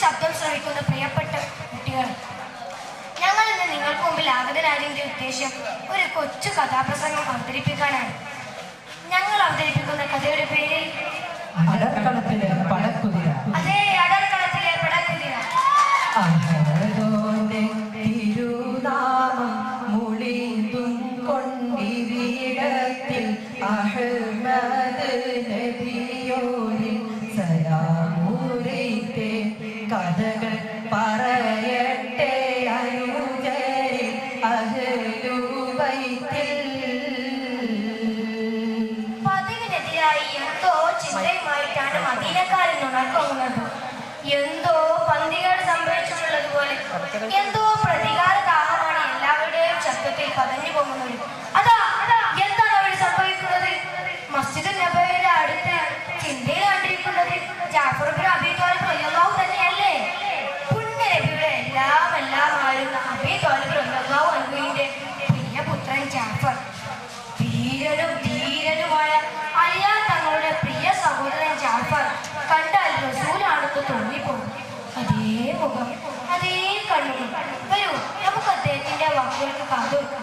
ശബ്ദം ശ്രവിക്കുന്ന പ്രിയപ്പെട്ട കുട്ടികൾ, ഞങ്ങൾ ഇന്ന് നിങ്ങൾക്ക് മുമ്പിൽ ആഗതനായതിന്റെ ഉദ്ദേശം ഒരു കൊച്ചു കഥാപ്രസംഗം അവതരിപ്പിക്കാനാണ്. ഞങ്ങൾ അവതരിപ്പിക്കുന്ന കഥയുടെ പേര് അടർക്കളത്തിലെ പടക്കുതിര. അതെ, അടർക്കളത്തിലെ പടക്കുതിര. തിരുനാമം മുളിന്തും കൊണ്ടിരിടത്തിൽ അഹ്മദ് നബിയോരിൽ സലാമുരൈത്തെ കഥകൾ പറയട്ടെ അനുജരിൽ അഹ്ലുബൈത്തിൽ. പതിവിനെതിരായി എന്തോ ചിന്തയുമായിട്ടാണ് മദീനക്കാരൻ നടക്കുന്നത്. എന്തോ പന്തികേട് സംഭവിച്ചിട്ടുള്ളതുപോലെ എന്തോ പ്രതികാര ദാഹമാണ് എല്ലാവരുടെയും ശബ്ദത്തിൽ പതഞ്ഞു പോകുന്നത്. അതാ എന്താണ് അവിടെ സംഭവിക്കുന്നത്? മസ്ജിദ് നബവിയുടെ അടുത്ത് ചിന്തയിൽ കണ്ടിരിക്കുന്നത് ജാഫർ ഇബ്നു അബീ ത്വാലിബ് റളിയല്ലാഹു തന്നെയല്ലേ? പുണ്യ നബിയുടെ എല്ലാമായിരുന്ന അബീ ത്വാലിബ് റളിയല്ലാഹു അൻഹുവിന്റെ പ്രിയപുത്രൻ ജാഫർ, ധീരനുമായ അലിയാ തങ്ങളുടെ പ്രിയ സഹോദരൻ ജാഫർ കണ്ടാൽ റസൂലാണെന്ന് തോന്നിപ്പോകും. അതേ മുഖം, അതേ കണ്ണുകൾ. വരൂ, നമുക്ക് അദ്ദേഹത്തിന്റെ വാക്കുകൾക്ക് കാതോർക്കാം.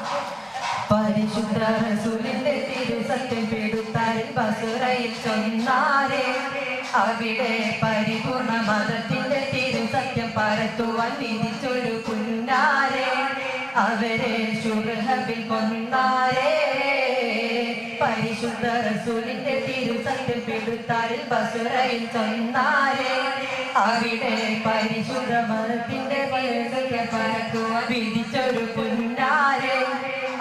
പരിശുദ്ധ റസൂലിന്റെ തിരുസത്യം പെടുത്താരിൽ ബസുറയിൽ ചൊന്നാരെ, അവിടെ പരിപൂർണ മതത്തിന്റെ തിരുസത്യം പരത്തുവാൻ വിധിച്ചൊരു പുന്നാരെ, അവരെ ശുർഹബിൽ കൊന്നാരെ. പരിശുദ്ധ റസൂലിന്റെ തിരുസത്യം പെടുത്താരിൽ ബസുറയിൽ ചൊന്നാരെ, അവിടെ പരിശുദ്ധ മതത്തിന്റെ തിരുസത്യം പരത്തുവാൻ വിധിച്ചൊരു പുന്നാരെ,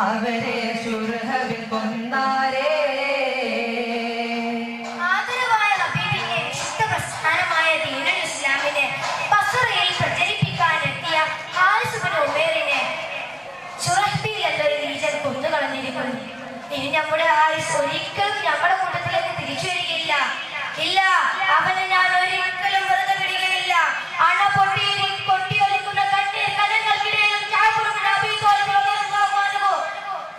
അവരെ ശുർഹബിൽ കൊന്നാരെ. ആദരവായ ഹബീബിന്റെ വിശുദ്ധ പ്രസ്ഥാനമായ ദീനുൽ ഇസ്ലാമിനെ ബസ്റയിൽ പ്രചരിപ്പിക്കാനെത്തിയ ഹാരിസ് ഇബ്നു ഉമൈറിനെ ശുറഹ്ബീൽ എന്നൊരു നീചൻ കൊന്നുകളഞ്ഞിരിക്കുന്നു. ഇനി നമ്മുടെ ഹാരിസ് ഒരിക്കലും നമ്മുടെ കൂട്ടത്തിലേക്ക് തിരിച്ചു വരികയില്ല. ഇല്ല, അവനെ ഞാൻ ഒരിക്കലും വെറുതെ വിടുകയില്ല. അണ പൊട്ടിയൊലിക്കുന്ന കലങ്ങൾക്കിടയിലും ജാഫർ ഇബ്നു അബീ ത്വാലിബ് റളിയല്ലാഹു അൻഹു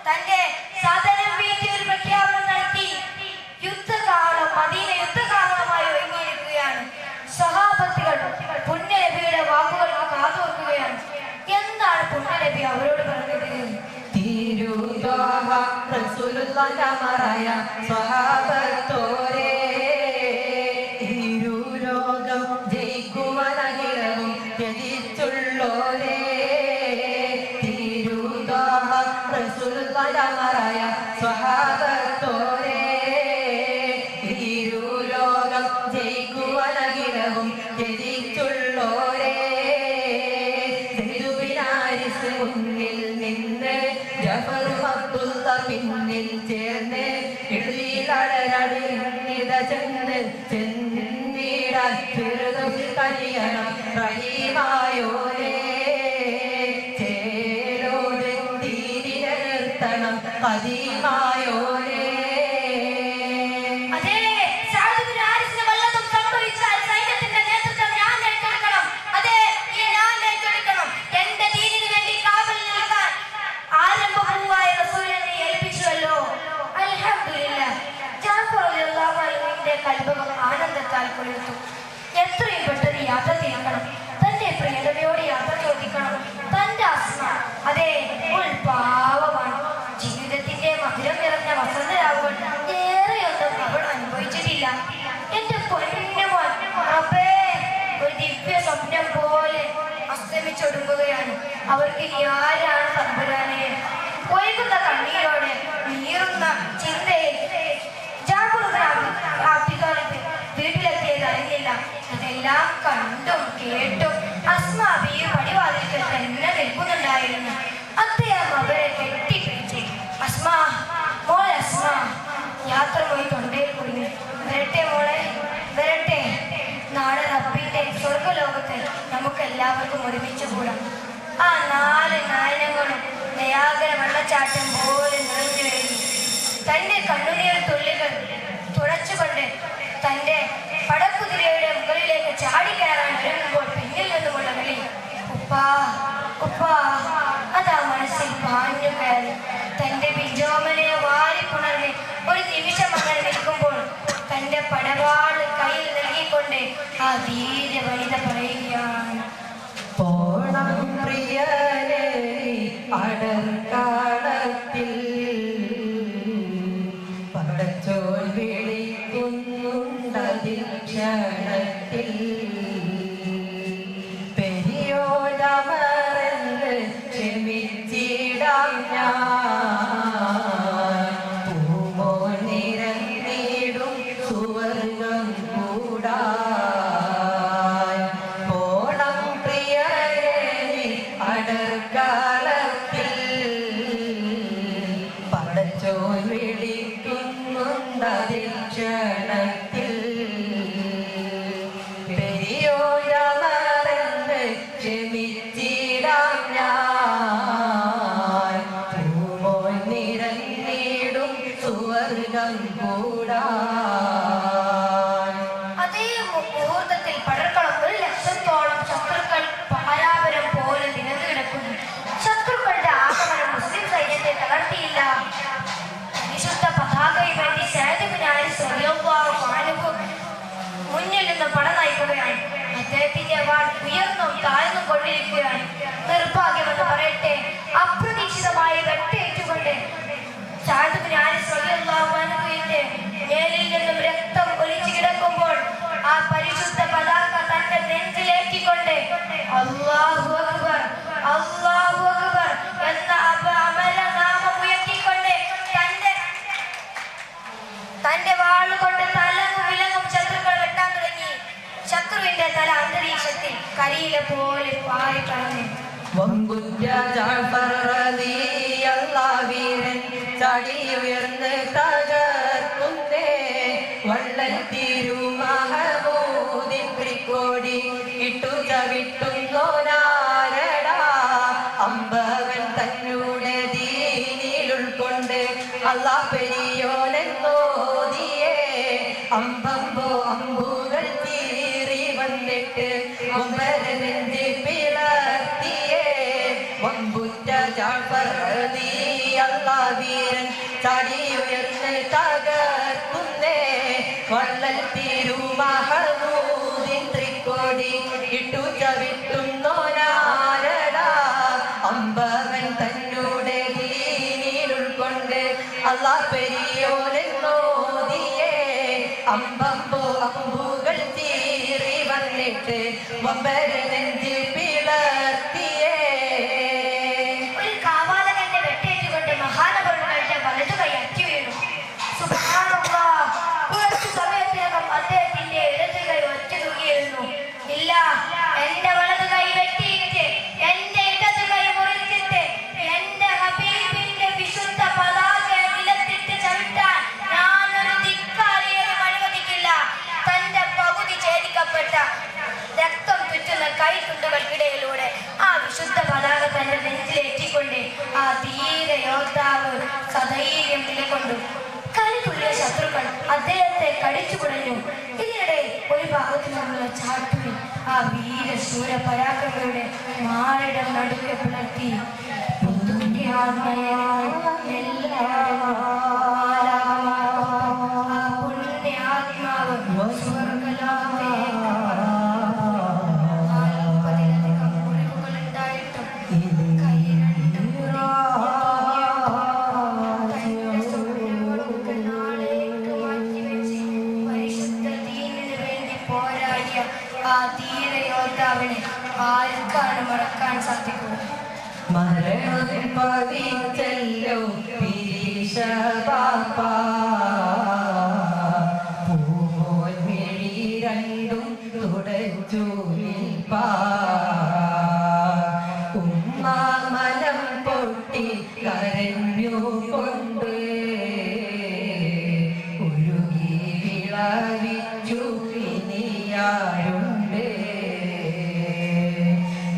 തന്റെ സാധനം വീട്ടിൽ ഒരു പ്രഖ്യാപനം നടത്തി. മദീന യുദ്ധകാലമായി ഒരുങ്ങിയിരിക്കുകയാണ്. സ്വഹാബത്തുകൾ പുണ്യ നബിയുടെ വാക്കുകൾക്ക് കാതോർക്കുകയാണ്. എന്താണ് പുണ്യ നബി അവരോട് പറഞ്ഞത്? റസൂലുള്ളാഹിമറായ സ്വഹാബത്തോരേ, ഇരുലോകം ജയിക്കുവാൻ അഖിലവും ത്യജിച്ചുള്ളോരേ. റസൂലുള്ളാഹിമറായ സ്വഹാബത്തോരേ, ഇരുലോകം ജയിക്കുവാൻ അഖിലവും ത്യജിച്ചുള്ളോരേ. മുന്നിൽ നിന്ന് ജഫറും അബ്ദുള്ള പിന്നിൽ ചേർന്ന് ഇടലിലടരടിത ചെന്നിടാൻ ഫിർദൗസിൽ കഴിയണം റഹീമായോരേ. ചേരോട് തീരിനെ നിർത്തണം ഖദീമായോരേ. കൽബകം ആനന്ദത്താൽ കുളിർത്തു. എത്രയും പെട്ടെന്ന് യാത്ര തിരിക്കണം. തന്റെ പ്രിയതമയോട് യാത്ര ചോദിക്കണം. തന്റെ അസ്മ, അതെ, ഉൾപാവമാണ്. ജീവിതത്തിന്റെ മധുരം നിറഞ്ഞ വസന്തരാവുകൾ ഏറെയൊന്നും അവൾ അനുഭവിച്ചിട്ടില്ല. എന്റെ പൊന്നുമോൻ റബ്ബേ, ഒരു ദിവ്യ സ്വപ്നം പോലെ അസ്തമിച്ചൊടുങ്ങുകയാണ്. അവർക്ക് ഇനി ആരാണ് തമ്പുരാനെ? ഒഴുകുന്ന കണ്ണീരോടെ നീറുന്ന ചിന്തയിൽ വീട്ടിലെത്തിയത് അറിഞ്ഞില്ല. ഇതെല്ലാം കണ്ടും കേട്ടും അസ്മാ ബീവി പടിവാതിൽക്കൽ തന്നെ നിൽക്കുന്നുണ്ടായിരുന്നു. അദ്ദേഹം അവരെ കെട്ടിപ്പിടിച്ചു. അസ്മാ, മോളെ അസ്മാ. യാത്ര പോയി തൊണ്ടയിൽ കുടുങ്ങി. വരട്ടെ മോളെ, വരട്ടെ. നാളെ റബ്ബിന്റെ സ്വർഗലോകത്തിൽ നമുക്ക് എല്ലാവർക്കും ഒരുമിച്ച് കൂടാം. ആ 4 നയനങ്ങളും ദയാകര വെള്ളച്ചാട്ടം പോലെ നിറഞ്ഞു കഴിഞ്ഞു. തന്റെ കണ്ണുനീർ തുള്ളികൾ തുടച്ചുകൊണ്ട് തന്റെ പടക്കുതിരയുടെ മുകളിലേക്ക് ചാടിക്കയറാൻ ഒരുങ്ങുമ്പോൾ പിന്നിൽ നിന്നുമുള്ള വിളി ഉപ്പാ ഉപ്പാ അതാ മനസ്സിൽ പാഞ്ഞു കയറി. തന്റെ ബിജോമനയെ വാരിപ്പുണർന്ന് ഒരു നിമിഷം അങ്ങനെ നിൽക്കുമ്പോൾ തന്റെ പടവാള് കയ്യിൽ നൽകിക്കൊണ്ട് ആ ധീര വനിത പറയുകയാണ്. പോണം പ്രിയനെ അടർക്കാളത്തിൽ പടച്ചോൻ വിളിക്കുന്നുണ്ടതിൽ ക്ഷണത്തിൽ പെരിയോരമറന്ന് ക്ഷമിച്ചിടാം ഞാൻ പൂമോൻ നിരന്നിടും സുവർഗം കൂടാൻ പോണം പ്രിയരെ അടർക്കാലത്തിൽ പടച്ചോൻ വിളിക്കുന്നുണ്ടതിൽ ക്ഷണത്തിൽ പെരിയോരമറന്ന് ക്ഷമിച്ചിടാം ഞാൻ പൂമോൻ നിരന്നിടും സുവർഗം കൂടാൻ. അതേ മുഹൂർത്തത്തിൽ പടർക്കളം 1 ലക്ഷത്തോളം ശത്രുക്കൾ പാരാപരം പോലെ നിലന്നു കിടക്കുന്നു. ശത്രുക്കളുടെ ആക്രമണം മുസ്ലിം സൈന്യത്തെ തളർത്തിയില്ല. വിശുദ്ധ പതാകയിൽ വേണ്ടി സയ്യിദ് ഇബ്നു ഹാരിസ് റളിയല്ലാഹു അൻഹു മുന്നിൽ നിന്ന് പട നയിക്കുകയാണ്. അദ്ദേഹത്തിന്റെ വാൾ ഉയർന്നും താഴ്ന്നും കൊണ്ടിരിക്കുകയാണ്. നിർഭാഗ്യമെന്ന് പറയട്ടെ, അപ്രതീക്ഷിതമായി വെട്ടേറ്റുകൊണ്ട് സയ്യിദ് ഇബ്നു ഹാരിസ് റളിയല്ലാഹു അൻഹുവിന്റെ മേലിൽ നിന്നും രക്തം ഒലിച്ചു കിടക്കുമ്പോൾ ആ പരിശുദ്ധ പതാക തന്റെ നെഞ്ചിലേറ്റിക്കൊണ്ട് അല്ലാഹു അക്ബർ അല്ലാഹു അക്ബർ എന്ന അമരനാമം ഉയർത്തിക്കൊണ്ട് തന്റെ വാളുകൊണ്ട് തലങ്ങും വിലങ്ങും ശത്രുക്കൾ വെട്ടാൻ തുടങ്ങി. ശത്രുവിന്റെ തല അന്തരീക്ഷത്തിൽ കരിയില പോലെ പാറി കളഞ്ഞു. വമ്പുറ്റ ജഅഫർ റളിയല്ലാഹു വീരൻ ചാടിയുയർന്ന് തകർക്കുന്നേ വള്ളൽ തിരുമഹമൂദിൻ തൃക്കോടി ഇട്ടു ചവിട്ടുന്നോനാരടാ അമ്പവൻ തന്നൂടെ ദീനിൽ ഉൾക്കൊണ്ട് അല്ലാഹ് പെരിയോനെന്നോദിയേ അമ്പമ്പോ അമ്പുകൾ തീറി വന്നിട്ട് ഒമ്പരനെഞ്ച് പിളർത്തിയേ വമ്പുറ്റ ജഅഫർ റളിയല്ലാഹു വീരൻ ചാടിയുയർന്ന് തകർക്കുന്നേ വള്ളൽ തിരുമഹമൂദിൻ തൃക്കോടി ഇട്ടു ചവിട്ടുന്നോനാരടാ അമ്പവൻ തന്നൂടെ ദീനിൽ ഉൾക്കൊണ്ട് അല്ലാഹ് പെരിയോനെന്നോദിയേ അമ്പമ്പോ അമ്പുകൾ തീറി വന്നിട്ട് വമ്പരനെഞ്ച് പിളർത്തിയേ. ഒരു കാവാലകന്റെ വെട്ടേറ്റുകൊണ്ട് മഹാനവറുകളുടെ വലതു കൈ അറ്റി വീണു. സുബ്ഹാനല്ലാഹ്, കുറച്ചു സമയത്തിനകം അദ്ദേഹത്തിന്റെ ഇടതു കൈ ഒറ്റ തൂങ്ങിയിരുന്നു. ഇല്ല, എന്റെ വലതു കൈ വെട്ടിയിട്ട് എന്റെ ഇടതു കൈ മുറിച്ചിട്ട് എന്റെ ഹബീബിന്റെ വിശുദ്ധ പതാക നിലത്തിട്ട് ചവിട്ടാൻ ഞാനൊരു ധിക്കാരിയെയും അനുവദിക്കില്ല. തന്റെ പകുതി ഛേദിക്കപ്പെട്ട രക്തം ചുറ്റുന്ന കൈത്തുണ്ടുകൾക്കിടയിലൂടെ ആ വിശുദ്ധ പതാക തന്റെ നെഞ്ചിലേറ്റിക്കൊണ്ട് ആ ധീര യോദ്ധാവ് സധൈര്യം നിലകൊണ്ടു. കളിതുള്ളിയ ശത്രുക്കൾ അദ്ദേഹത്തെ കടിച്ചു കുടഞ്ഞു. ഇതിനിടെ ഒരു ഭാഗത്തു നിന്നുള്ള ചാട്ടുവിൽ ആ വീരശൂര പരാക്രമയുടെ മാറിടം നടുക്കെ പിളർത്തി. പുണ്യാത്മാവ് ആ ധീര യോദ്ധാവിനെ ആർക്കാണ് മറക്കാൻ സാധിക്കുക? മരണം പതിച്ചല്ലോ പീശ പാപ്പാ പൂമോൻ മിഴി രണ്ടും തുടച്ചു നിൽപ്പാ ഉമ്മ മനം പൊട്ടി കരഞ്ഞു കൊണ്ട് ഒഴുകി വിളവിച്ചു ഇനിയാരുണ്ട്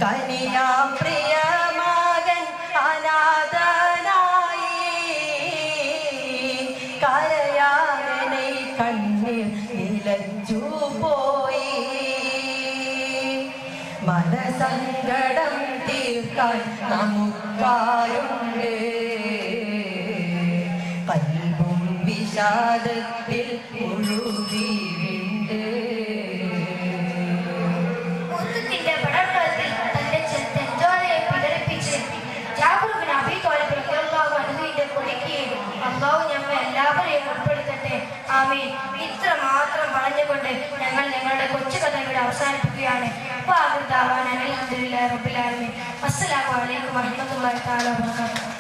കനിയാം പ്രിയ മകൻ അനാഥനായി കരയാനെ കണ്ണീർ നിലച്ചു പോയി മനസങ്കടം തീർക്കാൻ നമുക്കാരുണ്ട് കൽബും വിഷാദത്തിൽ മുഴുകിയുണ്ട് ആമീൻ. ഇത്ര മാത്രം പറഞ്ഞുകൊണ്ട് ഞങ്ങൾ ഞങ്ങളുടെ കൊച്ചു കഥ ഇവിടെ അവസാനിപ്പിക്കുകയാണ്. അസ്സലാമു അലൈക്കും വറഹ്മത്തുള്ളാഹി തആല വബറകാതുഹു.